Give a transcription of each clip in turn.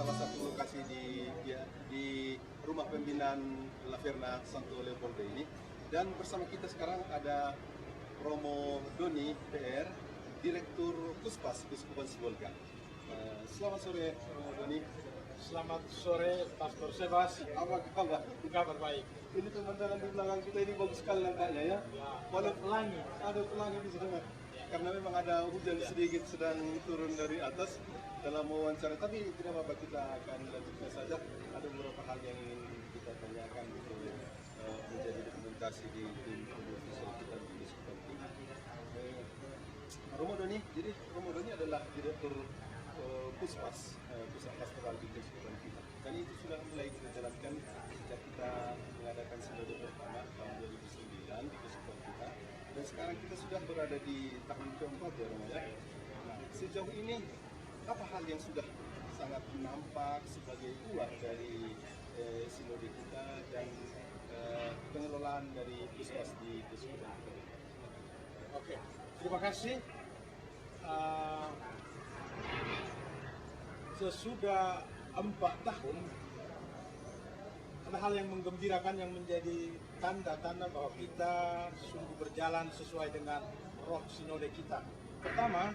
salah satu lokasi di rumah pembinaan Laverna Santo Leopoldo ini. Dan bersama kita sekarang ada Romo Doni PR, Direktur Puspas Kuskupan Sibolga. Selamat sore Romo Doni. Selamat sore Pastor Sebas. Apa kabar? Kabar baik. Ini pemandangan di belakang kita ini bagus sekali nampaknya ya. Walau pelangi. Ada pelangi di sana. Karena memang ada hujan sedikit sedang turun dari atas dalam wawancara. Tapi tidak apa-apa, kita akan lanjutkan saja. Ada beberapa hal yang ingin kita tanyakan untuk menjadi dokumentasi di tim official kita di seperti Romo Doni. Jadi Romo Doni adalah Direktur Puspas, Pusat Pastoral di Kuskupan kita. Dan itu sudah mulai kita jalankan sejak kita mengadakan sinode pertama tahun 2009 di Kuskupan kita. Dan sekarang kita sudah berada di tahun keempat ya Romo ya. Nah, sejauh ini apa hal yang sudah sangat nampak sebagai buah dari sinode kita dan pengelolaan dari Puspas di Kuskupan kita? Oke, terima kasih. Sesudah 4 tahun, ada hal yang menggembirakan yang menjadi tanda-tanda bahwa kita sungguh berjalan sesuai dengan roh sinode kita. Pertama,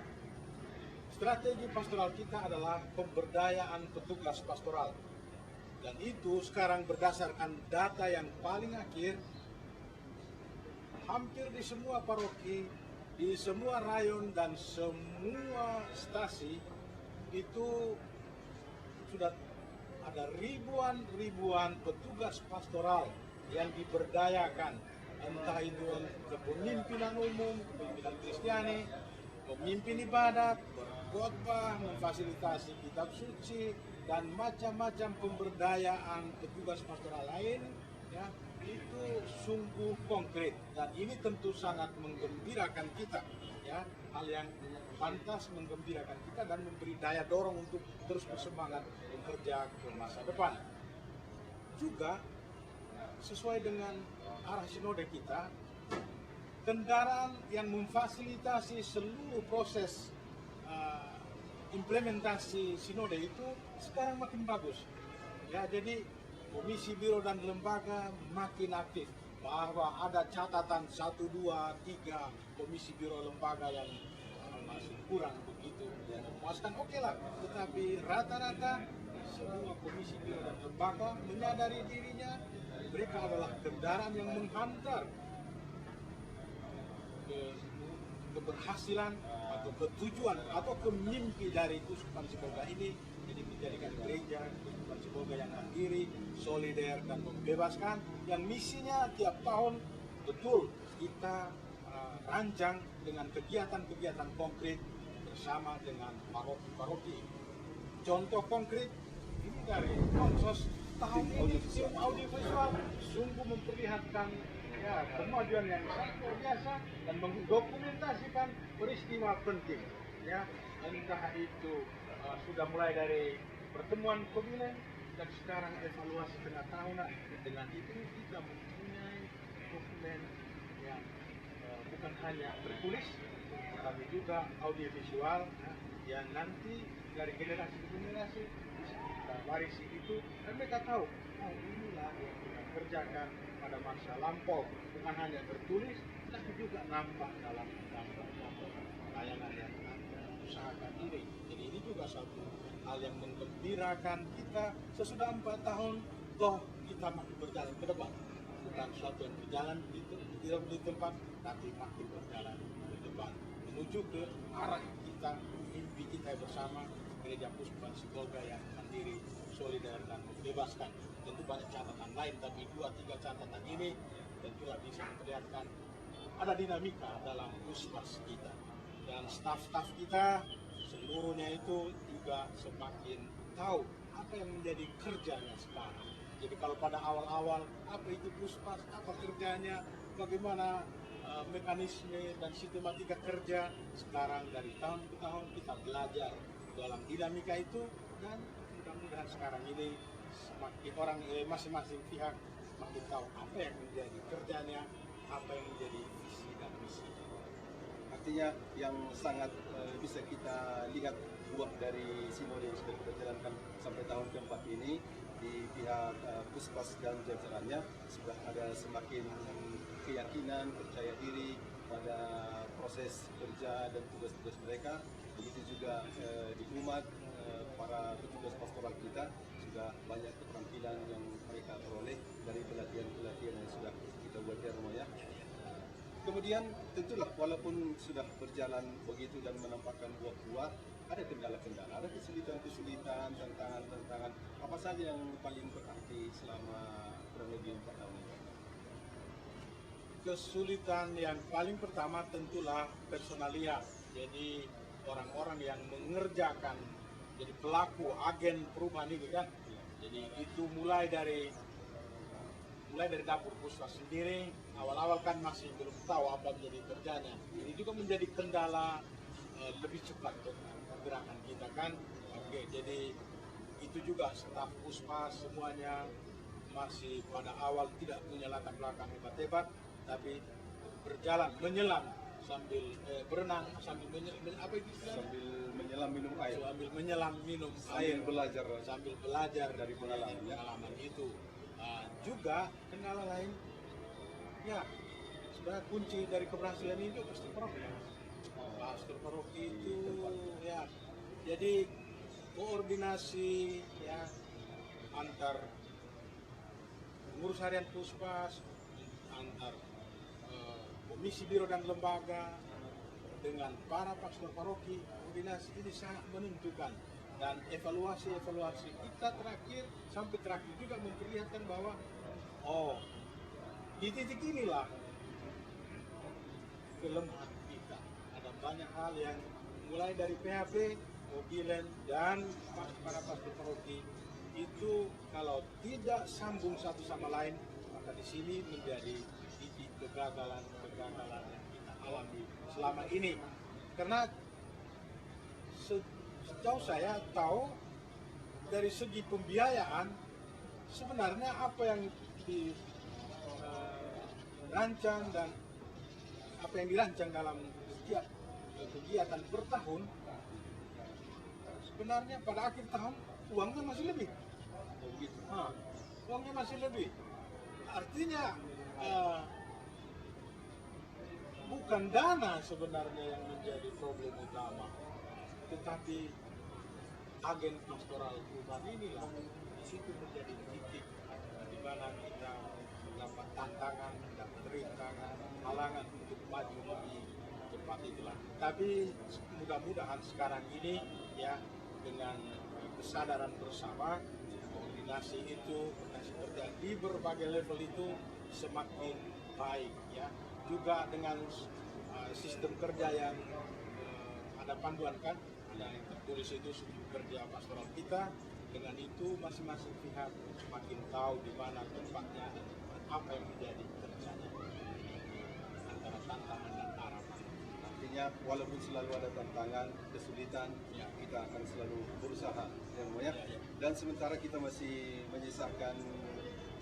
strategi pastoral kita adalah pemberdayaan petugas pastoral. Dan itu sekarang berdasarkan data yang paling akhir, hampir di semua paroki, di semua rayon dan semua stasi itu sudah ada ribuan petugas pastoral yang diberdayakan, entah itu kepemimpinan umum, kepemimpinan Kristiani, pemimpin ibadat, berkhotbah, memfasilitasi kitab suci, dan macam-macam pemberdayaan petugas pastoral lain, ya, itu sungguh konkret. Dan ini tentu sangat menggembirakan kita, ya, hal yang pantas menggembirakan kita dan memberi daya dorong untuk terus bersemangat bekerja ke masa depan. Juga sesuai dengan arah sinode kita, kendaraan yang memfasilitasi seluruh proses implementasi sinode itu sekarang makin bagus. Ya, jadi komisi biro dan lembaga makin aktif, bahwa ada catatan 1, 2, 3 komisi biro lembaga yang masih kurang begitu ya, memuaskan, oke lah, tetapi rata-rata semua komisi biro dan lembaga menyadari dirinya mereka adalah kendaraan yang menghantar keberhasilan atau ketujuan atau kemimpi dari Kuskupan Sibolga ini, jadi menjadikan gereja Kuskupan Sibolga yang mandiri, solider dan membebaskan, yang misinya tiap tahun betul kita rancang dengan kegiatan-kegiatan konkret bersama dengan paroki-paroki. Contoh konkret ini dari Konsos tahun ini, tim audiovisual sungguh memperlihatkan ya, kemajuan yang sangat luar biasa dan mendokumentasikan peristiwa penting. Ya, entah itu sudah mulai dari pertemuan kobilen dan sekarang evaluasi tengah tahunan. Dengan itu kita mempunyai dokumen yang bukan hanya tertulis, tapi juga audiovisual, ya, yang nanti dari generasi ke generasi bisa kita warisi itu dan mereka tahu, oh inilah yang kita kerjakan pada masa lampau, bukan hanya tertulis, tapi juga nampak dalam layanan yang Anda usahakan ini. Jadi ini juga satu hal yang menggembirakan kita. Sesudah 4 tahun, toh kita makin berjalan ke depan. Bukan suatu yang berjalan di tempat, tapi makin berjalan ke depan. Menuju ke arah kita, mimpi kita bersama, Gereja Kuskupan Sibolga yang mandiri, solider dan membebaskan. Tentu banyak catatan lain, tapi 2-3 catatan ini tentulah bisa memperlihatkan ada dinamika dalam Puspas kita. Dan staf-staf kita seluruhnya itu juga semakin tahu apa yang menjadi kerjanya sekarang. Jadi kalau pada awal-awal apa itu Puspas, apa kerjanya, bagaimana mekanisme dan sistematika kerja, sekarang dari tahun ke tahun kita belajar dalam dinamika itu, dan mudah-mudahan sekarang ini semakin orang masing-masing pihak makin tahu apa yang menjadi kerjanya, apa yang menjadi visi dan misi. Artinya yang sangat bisa kita lihat buah dari sinode yang sudah kita jalankan sampai tahun keempat ini di pihak Puspas dan jajarannya sudah ada semakin keyakinan, percaya diri pada proses kerja dan tugas-tugas mereka. Begitu juga di umat, para petugas pastoral kita sudah banyak keterampilan yang mereka peroleh dari pelatihan-pelatihan yang sudah kita buat ya Romo ya. Kemudian tentulah walaupun sudah berjalan begitu dan menampakkan buah-buah, ada kendala-kendala, ada kesulitan-kesulitan, tantangan-tantangan. Apa saja yang paling berarti selama kurang lebih 4 tahun ini? Kesulitan yang paling pertama tentulah personalia. Jadi orang-orang yang mengerjakan, jadi pelaku agen perubahan itu kan. Jadi itu mulai dari dapur Puspas sendiri. Awal-awal kan masih belum tahu apa menjadi kerjanya. Ini juga menjadi kendala lebih cepat gerakan kita kan. Oke, jadi itu juga staf Puspas semuanya masih pada awal tidak punya latar belakang hebat-hebat, tapi berjalan menyelam sambil berenang sambil menyelam minum air, sambil menyelam minum sambil belajar dari pengalaman itu. Juga kendala lain ya sebenarnya kunci dari keberhasilan itu pastor paroki itu ya, jadi koordinasi ya antar pengurus harian Puspas, antar komisi biro dan lembaga dengan para pastor paroki. Koordinasi ini sangat menentukan, dan evaluasi kita sampai terakhir juga memperlihatkan bahwa di titik inilah kelemahan kita. Ada banyak hal yang mulai dari PHP, mobilen, dan para pastor paroki itu kalau tidak sambung satu sama lain, maka di sini menjadi titik kegagalan yang kita alami selama ini. Karena sejauh saya tahu dari segi pembiayaan, sebenarnya apa yang dirancang dan apa yang dirancang dalam setiap kegiatan per tahun, sebenarnya pada akhir tahun uangnya masih lebih. Uangnya masih lebih. Artinya bukan dana sebenarnya yang menjadi problem utama, tetapi agen pastoral perubahan inilah di situ menjadi titik di mana kita mendapat tantangan, mendapat rintangan, halangan untuk maju lebih cepat itulah. Tapi mudah-mudahan sekarang ini ya dengan kesadaran bersama, koordinasi kerja di berbagai level itu semakin baik ya. Juga dengan sistem kerja yang ada panduan kan, ada yang tertulis itu kerja pastoral kita. Dengan itu masing-masing pihak semakin tahu di mana tempatnya dan apa yang menjadi kerjanya antara tantangan dan harapan. Artinya walaupun selalu ada tantangan, kesulitan, ya, kita akan selalu berusaha ya. Dan sementara kita masih menyisakan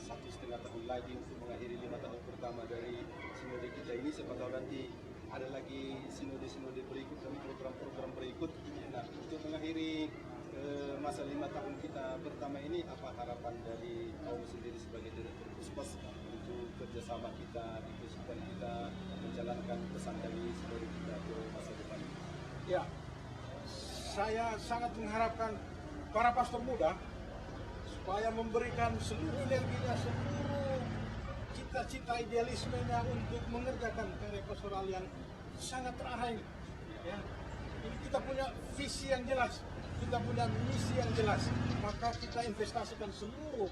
1,5 tahun lagi untuk mengakhiri 5 tahun pertama dari sinode kita ini. Siapa tahu nanti ada lagi sinode-sinode berikut dan program-program berikut. Nah, untuk mengakhiri masa 5 tahun kita pertama ini, apa harapan dari kaum sendiri sebagai direktur Puspas untuk kerjasama kita, diskusikan kita, menjalankan pesan dari sinode kita ke masa depan? Ya, saya sangat mengharapkan para pastor muda supaya memberikan seluruh energinya, seluruh cita-cita idealismenya untuk mengerjakan karya pastoral yang sangat terakhir. Ya, ini kita punya visi yang jelas, kita punya misi yang jelas, maka kita investasikan seluruh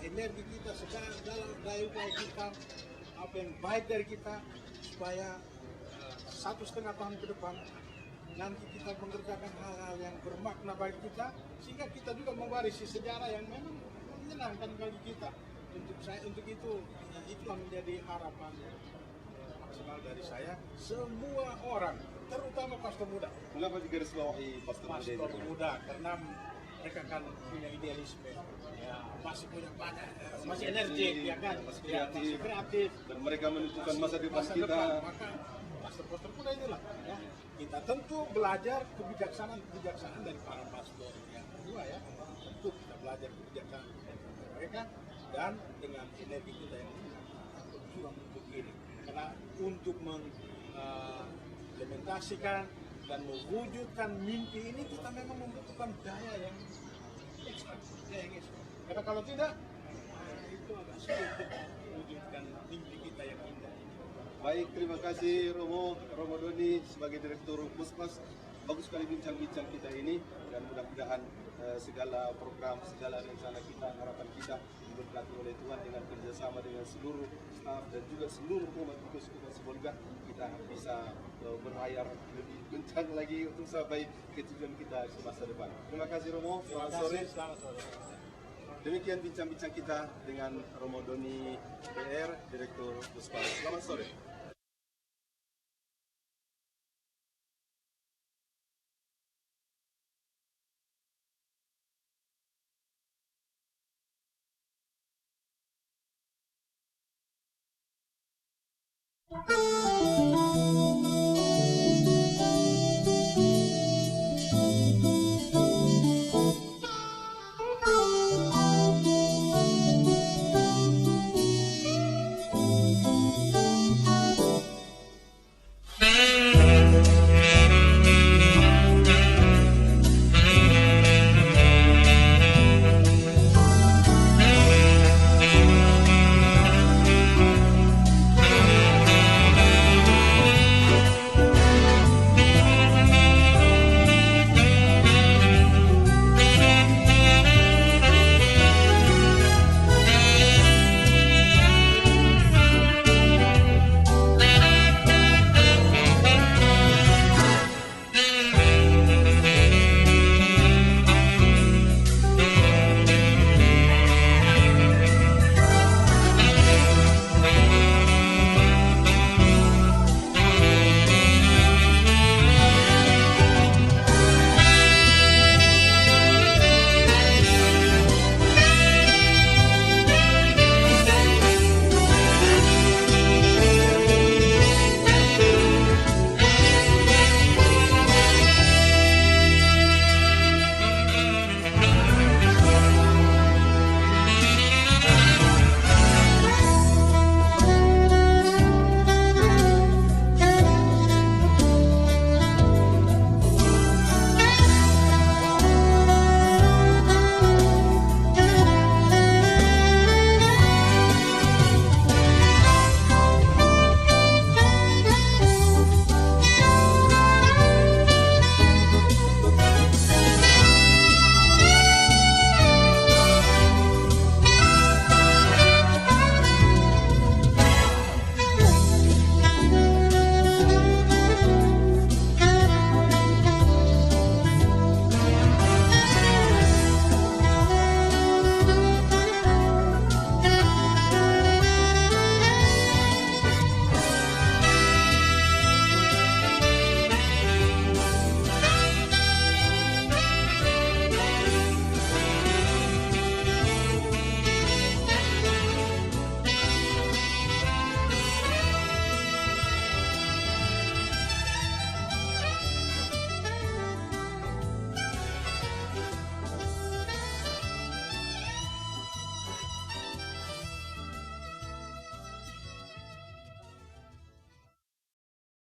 energi kita, segala daya upaya kita, apa yang baik dari kita, supaya 1,5 tahun ke depan nanti kita mengerjakan hal-hal yang bermakna bagi kita, sehingga kita juga mewarisi sejarah yang memang menyenangkan bagi kita. Untuk itu, itulah menjadi harapan maksimal dari saya. Semua orang, terutama pastor muda. Mengapa digarisbawahi pastor muda? Karena mereka kan punya idealisme, ya, masih punya banyak, masih energik, ya kan, masih kreatif, dan mereka menentukan masa depan kita. Maka pastor muda inilah, ya, kita tentu belajar kebijaksanaan dari para pastor. Yang kedua ya, tentu belajar kebijaksanaan mereka, dan dengan energi kita yang berjuang untuk ini. Karena untuk mengimplementasikan dan mewujudkan mimpi ini kita memang membutuhkan daya yang ekstra, karena kalau tidak itu agak sulit mewujudkan mimpi kita yang indah ini. Baik, terima kasih Romo Doni sebagai Direktur Puspas. Bagus sekali bincang-bincang kita ini, dan mudah-mudahan segala program, segala rencana kita, harapan kita diberkati oleh Tuhan dengan kerjasama dengan seluruh staf dan juga seluruh umat Kuskupan Sibolga. Kita bisa berlayar lebih kencang lagi untuk sampai ke tujuan kita di masa depan. Terima kasih Romo, selamat sore. Selamat sore. Demikian bincang-bincang kita dengan Romo Doni PR, Direktur Puspas. Selamat sore. Thank you.